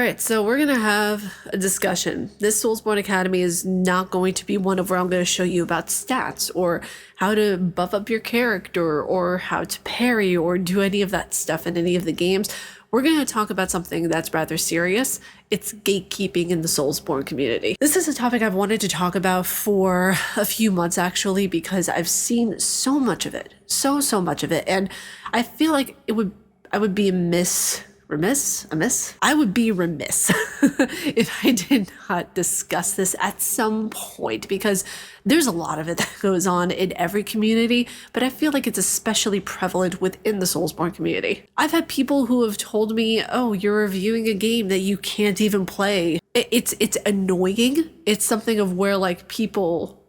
right, so we're going to have a discussion. This Soulsborne Academy is not going to be one of where I'm going to show you about stats or how to buff up your character or how to parry or do any of that stuff in any of the games. We're going to talk about something that's rather serious. It's gatekeeping in the Soulsborne community. This is a topic I've wanted to talk about for a few months, actually, because I've seen so much of it, so much of it. And I feel like I would be remiss if I did not discuss this at some point, because there's a lot of it that goes on in every community, but I feel like it's especially prevalent within the Soulsborne community. I've had people who have told me, oh, you're reviewing a game that you can't even play. It's annoying. It's something of where like people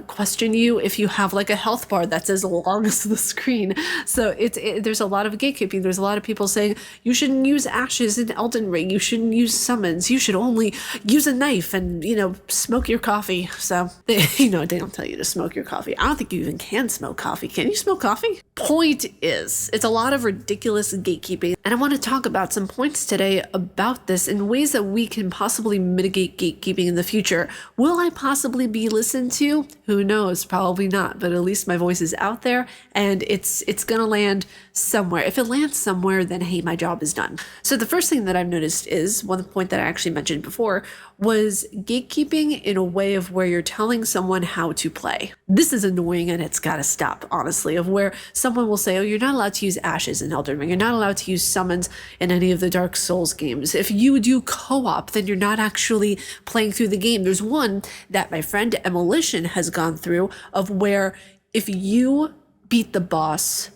question you if you have like a health bar that's as long as the screen. So there's a lot of gatekeeping. There's a lot of people saying you shouldn't use ashes in Elden Ring. You shouldn't use summons. You should only use a knife and, smoke your coffee. So, they don't tell you to smoke your coffee. I don't think you even can smoke coffee. Can you smoke coffee? Point is, it's a lot of ridiculous gatekeeping. And I want to talk about some points today about this in ways that we can possibly mitigate gatekeeping in the future. Will I possibly be listened to? Who knows? Probably not, but at least my voice is out there and it's gonna land somewhere. If it lands somewhere, then hey, my job is done. So the first thing that I've noticed is one point that I actually mentioned before was gatekeeping in a way of where you're telling someone how to play. This is annoying and it's gotta stop, honestly, of where someone will say, oh, you're not allowed to use ashes in Elden Ring. You're not allowed to use summons in any of the Dark Souls games. If you do co-op, then you're not actually playing through the game. There's one that my friend Emolition has gone through of where if you beat the boss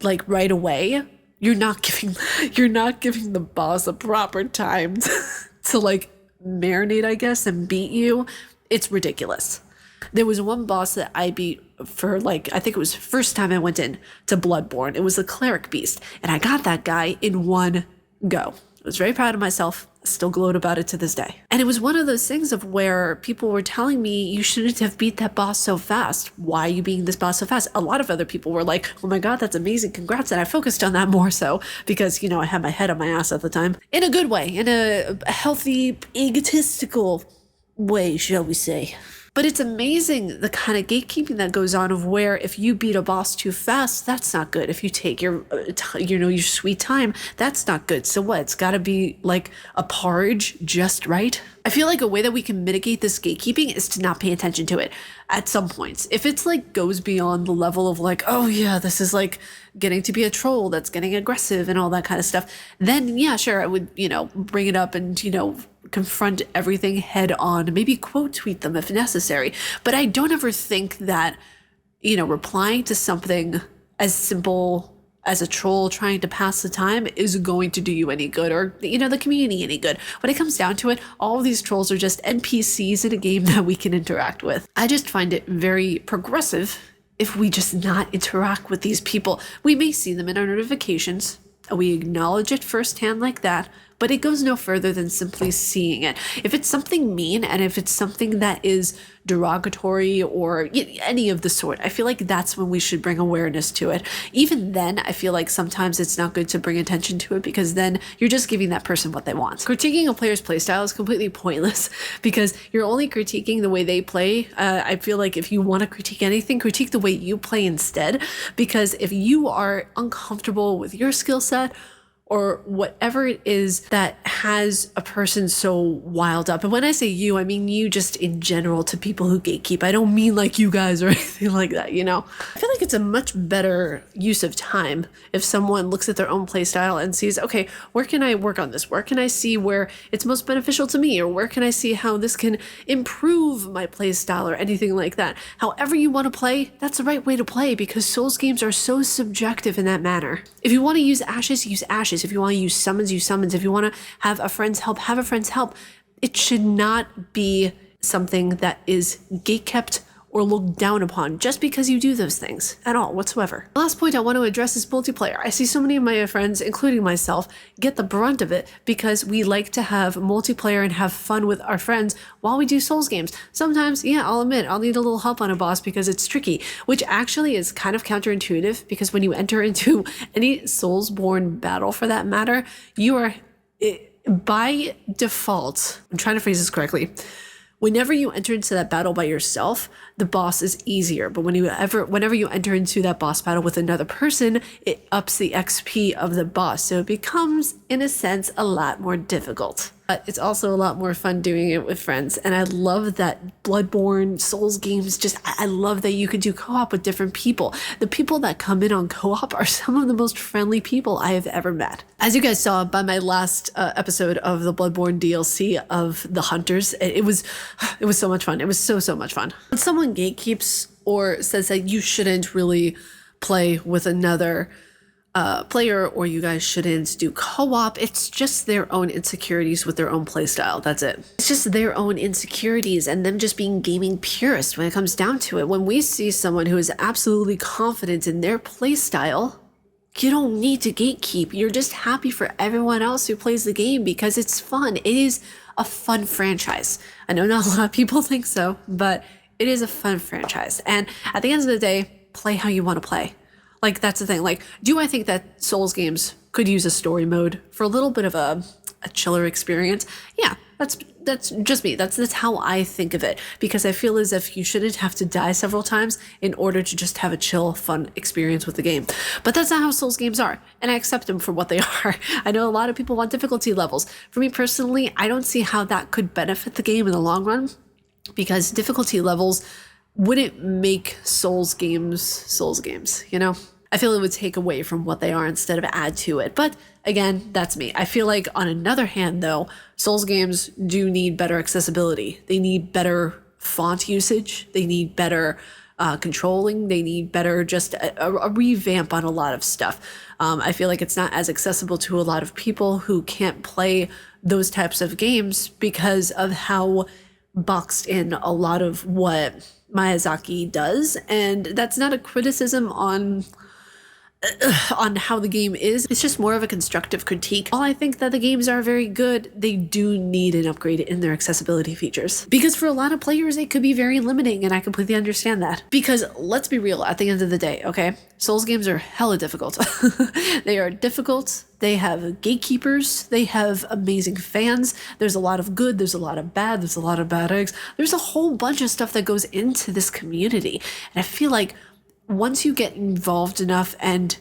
like right away, you're not giving the boss a proper time to like marinate, I guess, and beat you. It's ridiculous. There was one boss that I beat for like, I think it was the first time I went in to Bloodborne. It was a cleric beast, and I got that guy in one go. I was very proud of myself. I still gloat about it to this day. And it was one of those things of where people were telling me, you shouldn't have beat that boss so fast. Why are you beating this boss so fast? A lot of other people were like, oh my God, that's amazing. Congrats. And I focused on that more so because, I had my head on my ass at the time. In a good way, in a healthy, egotistical way, shall we say. But it's amazing the kind of gatekeeping that goes on of where if you beat a boss too fast, that's not good. If you take your sweet time, that's not good. So what? It's got to be like a porridge just right. I feel like a way that we can mitigate this gatekeeping is to not pay attention to it at some points. If it's like goes beyond the level of like, oh yeah, this is like getting to be a troll that's getting aggressive and all that kind of stuff, then yeah, sure, I would, bring it up and, confront everything head on, maybe quote tweet them if necessary. But I don't ever think that, replying to something as simple as a troll trying to pass the time is going to do you any good or, the community any good. When it comes down to it, all of these trolls are just NPCs in a game that we can interact with. I just find it very progressive if we just not interact with these people. We may see them in our notifications, and we acknowledge it firsthand like that, but it goes no further than simply seeing it. If it's something mean and if it's something that is derogatory or any of the sort, I feel like that's when we should bring awareness to it. Even then, I feel like sometimes it's not good to bring attention to it because then you're just giving that person what they want. Critiquing a player's playstyle is completely pointless because you're only critiquing the way they play. I feel like if you want to critique anything, critique the way you play instead, because if you are uncomfortable with your skill set or whatever it is that has a person so wild up. And when I say you, I mean you just in general to people who gatekeep. I don't mean like you guys or anything like that, I feel like it's a much better use of time if someone looks at their own playstyle and sees, okay, where can I work on this? Where can I see where it's most beneficial to me? Or where can I see how this can improve my playstyle or anything like that? However you want to play, that's the right way to play because Souls games are so subjective in that manner. If you want to use ashes, use ashes. If you want to use summons, use summons. If you want to have a friend's help, have a friend's help. It should not be something that is gatekept or looked down upon just because you do those things at all whatsoever. The last point I want to address is multiplayer. I see so many of my friends, including myself, get the brunt of it because we like to have multiplayer and have fun with our friends while we do Souls games. Sometimes, yeah, I'll admit, I'll need a little help on a boss because it's tricky, which actually is kind of counterintuitive because when you enter into any Soulsborne battle for that matter, you are By default, I'm trying to phrase this correctly. Whenever you enter into that battle by yourself, the boss is easier. But whenever you enter into that boss battle with another person, it ups the XP of the boss. So it becomes, in a sense, a lot more difficult. But it's also a lot more fun doing it with friends. And I love that Bloodborne, Souls games, I love that you can do co-op with different people. The people that come in on co-op are some of the most friendly people I have ever met. As you guys saw by my last episode of the Bloodborne DLC of the Hunters, it was so much fun. It was so much fun. When someone gatekeeps or says that you shouldn't really play with another player, or you guys shouldn't do co-op, it's just their own insecurities with their own playstyle. That's it. It's just their own insecurities and them just being gaming purists when it comes down to it. When we see someone who is absolutely confident in their playstyle, you don't need to gatekeep. You're just happy for everyone else who plays the game because it's fun. It is a fun franchise. I know not a lot of people think so, but it is a fun franchise. And at the end of the day, play how you want to play. Like, that's the thing. Like, do I think that Souls games could use a story mode for a little bit of a chiller experience? Yeah, that's just me. That's how I think of it, because I feel as if you shouldn't have to die several times in order to just have a chill, fun experience with the game. But that's not how Souls games are, and I accept them for what they are. I know a lot of people want difficulty levels. For me personally, I don't see how that could benefit the game in the long run, because difficulty levels wouldn't make Souls games, you know? I feel it would take away from what they are instead of add to it. But again, that's me. I feel like on another hand, though, Souls games do need better accessibility. They need better font usage. They need better controlling. They need better just a revamp on a lot of stuff. I feel like it's not as accessible to a lot of people who can't play those types of games because of how boxed in a lot of what Miyazaki does. And that's not a criticism on how the game is. It's just more of a constructive critique. While I think that the games are very good, they do need an upgrade in their accessibility features. Because for a lot of players, it could be very limiting, and I completely understand that. Because let's be real, at the end of the day, okay? Souls games are hella difficult. They are difficult. They have gatekeepers. They have amazing fans. There's a lot of good. There's a lot of bad. There's a lot of bad eggs. There's a whole bunch of stuff that goes into this community. And I feel like once you get involved enough and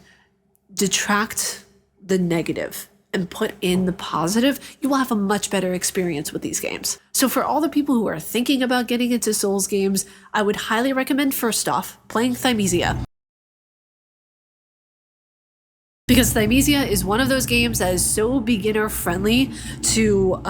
detract the negative and put in the positive, you will have a much better experience with these games. So for all the people who are thinking about getting into Souls games, I would highly recommend, first off, playing Thymesia. Because Thymesia is one of those games that is so beginner friendly to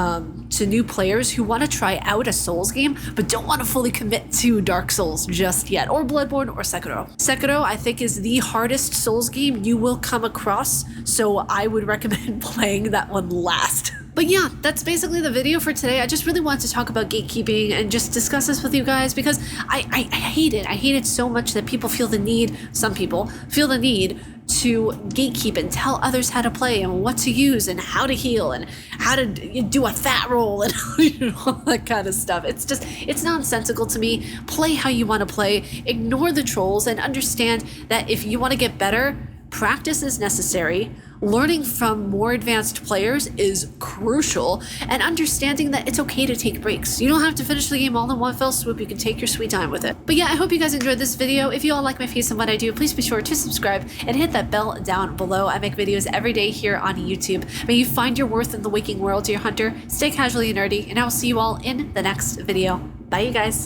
new players who want to try out a Souls game but don't want to fully commit to Dark Souls just yet, or Bloodborne or Sekiro. Sekiro, I think, is the hardest Souls game you will come across, so I would recommend playing that one last. But yeah, that's basically the video for today. I just really wanted to talk about gatekeeping and just discuss this with you guys because I hate it. I hate it so much that people feel the need, some people feel the need to gatekeep and tell others how to play and what to use and how to heal and how to do a fat roll and all that kind of stuff. It's nonsensical to me. Play how you want to play, ignore the trolls, and understand that if you want to get better, practice is necessary. Learning from more advanced players is crucial, and understanding that it's okay to take breaks. You don't have to finish the game all in one fell swoop. You can take your sweet time with it. But yeah, I hope you guys enjoyed this video. If you all like my face and what I do, please be sure to subscribe and hit that bell down below. I make videos every day here on YouTube. May you find your worth in the waking world, dear hunter. Stay casually nerdy, and I will see you all in the next video. Bye, you guys.